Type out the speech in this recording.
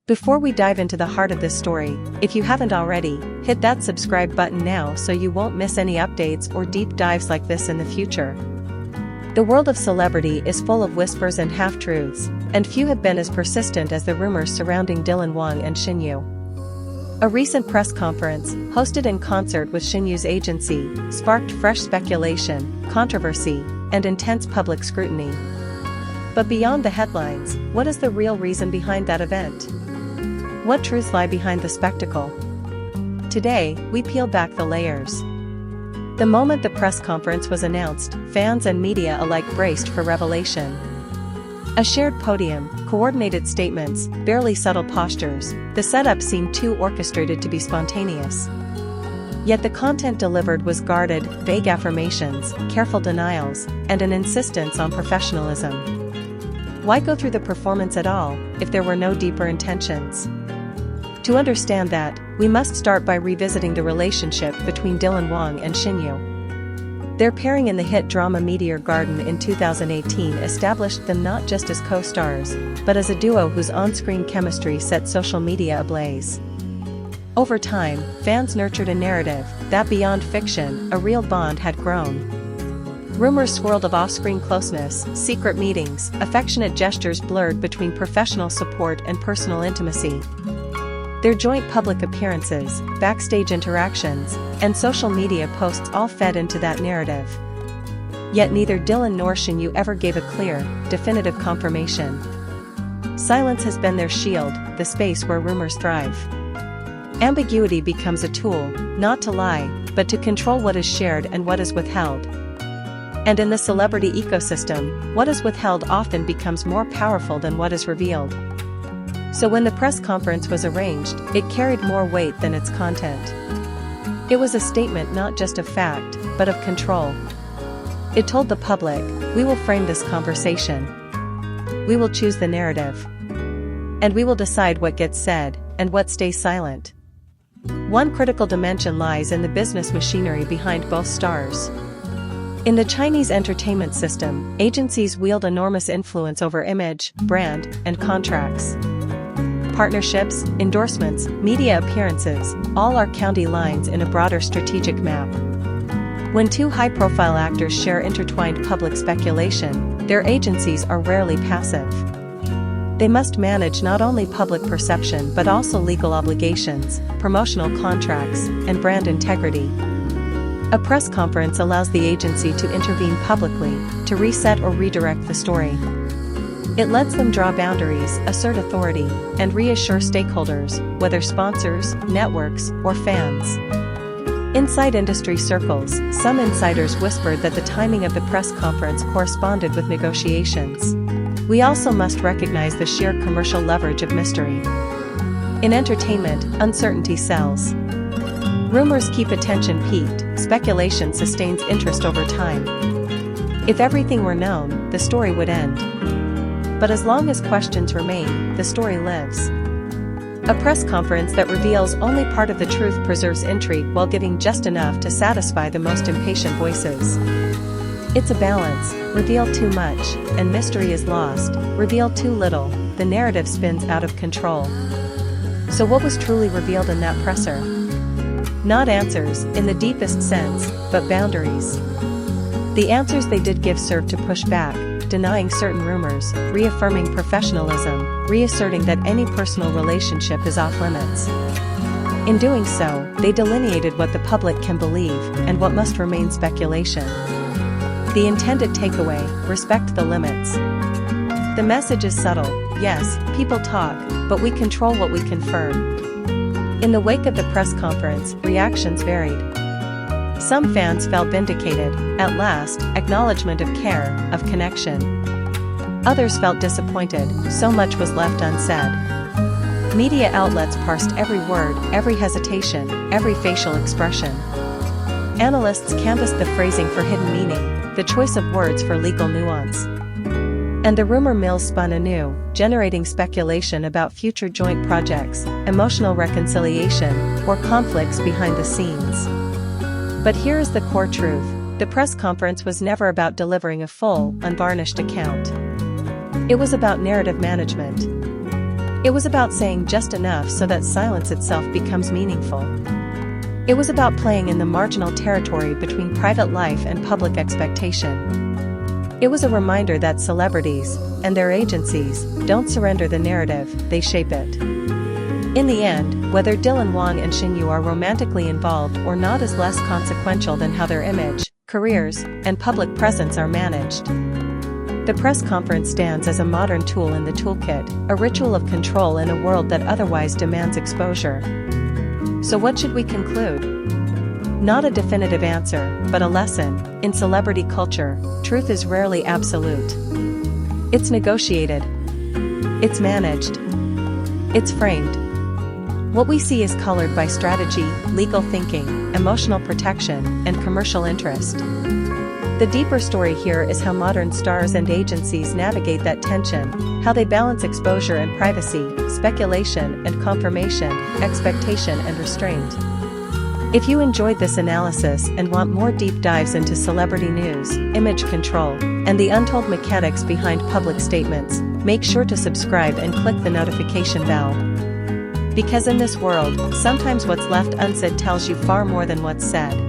Before we dive into the heart of this story, if you haven't already, hit that subscribe button now so you won't miss any updates or deep dives like this in the future. The world of celebrity is full of whispers and half-truths, and few have been as persistent as the rumors surrounding Wang and Shen Yue. A recent press conference, hosted in concert with Shen Yue's agency, sparked fresh speculation, controversy, and intense public scrutiny. But beyond the headlines, what is the real reason behind that event? What truths lie behind the spectacle? Today, we peel back the layers. The moment the press conference was announced, fans and media alike braced for revelation. A shared podium, coordinated statements, barely subtle postures, the setup seemed too orchestrated to be spontaneous. Yet the content delivered was guarded, vague affirmations, careful denials, and an insistence on professionalism. Why go through the performance at all, if there were no deeper intentions? To understand that, we must start by revisiting the relationship between Wang and Shen Yue. Their pairing in the hit drama Meteor Garden in 2018 established them not just as co-stars, but as a duo whose on-screen chemistry set social media ablaze. Over time, fans nurtured a narrative that beyond fiction, a real bond had grown. Rumors swirled of off-screen closeness, secret meetings, affectionate gestures blurred between professional support and personal intimacy. Their joint public appearances, backstage interactions, and social media posts all fed into that narrative. Yet neither Dylan nor Shen Yue ever gave a clear, definitive confirmation. Silence has been their shield, the space where rumors thrive. Ambiguity becomes a tool, not to lie, but to control what is shared and what is withheld. And in the celebrity ecosystem, what is withheld often becomes more powerful than what is revealed. So when the press conference was arranged, it carried more weight than its content. It was a statement not just of fact, but of control. It told the public, we will frame this conversation. We will choose the narrative. And we will decide what gets said, and what stays silent. One critical dimension lies in the business machinery behind both stars. In the Chinese entertainment system, agencies wield enormous influence over image, brand, and contracts. Partnerships, endorsements, media appearances, all are county lines in a broader strategic map. When two high-profile actors share intertwined public speculation, their agencies are rarely passive. They must manage not only public perception but also legal obligations, promotional contracts, and brand integrity. A press conference allows the agency to intervene publicly, to reset or redirect the story. It lets them draw boundaries, assert authority, and reassure stakeholders, whether sponsors, networks, or fans. Inside industry circles, some insiders whispered that the timing of the press conference corresponded with negotiations. We also must recognize the sheer commercial leverage of mystery. In entertainment, uncertainty sells. Rumors keep attention peaked, speculation sustains interest over time. If everything were known, the story would end. But as long as questions remain, the story lives. A press conference that reveals only part of the truth preserves intrigue while giving just enough to satisfy the most impatient voices. It's a balance, reveal too much, and mystery is lost, reveal too little, the narrative spins out of control. So what was truly revealed in that presser? Not answers, in the deepest sense, but boundaries. The answers they did give served to push back, denying certain rumors, reaffirming professionalism, reasserting that any personal relationship is off-limits. In doing so, they delineated what the public can believe, and what must remain speculation. The intended takeaway, respect the limits. The message is subtle, yes, people talk, but we control what we confirm. In the wake of the press conference, reactions varied. Some fans felt vindicated, at last, acknowledgement of care, of connection. Others felt disappointed, so much was left unsaid. Media outlets parsed every word, every hesitation, every facial expression. Analysts canvassed the phrasing for hidden meaning, the choice of words for legal nuance. And the rumor mill spun anew, generating speculation about future joint projects, emotional reconciliation, or conflicts behind the scenes. But here is the core truth: the press conference was never about delivering a full, unvarnished account. It was about narrative management. It was about saying just enough so that silence itself becomes meaningful. It was about playing in the marginal territory between private life and public expectation. It was a reminder that celebrities, and their agencies, don't surrender the narrative, they shape it. In the end, whether Dylan Wang and Shen Yue are romantically involved or not is less consequential than how their image, careers, and public presence are managed. The press conference stands as a modern tool in the toolkit, a ritual of control in a world that otherwise demands exposure. So what should we conclude? Not a definitive answer, but a lesson. In celebrity culture, truth is rarely absolute. It's negotiated. It's managed. It's framed. What we see is colored by strategy, legal thinking, emotional protection, and commercial interest. The deeper story here is how modern stars and agencies navigate that tension, how they balance exposure and privacy, speculation and confirmation, expectation and restraint. If you enjoyed this analysis and want more deep dives into celebrity news, image control, and the untold mechanics behind public statements, make sure to subscribe and click the notification bell. Because in this world, sometimes what's left unsaid tells you far more than what's said.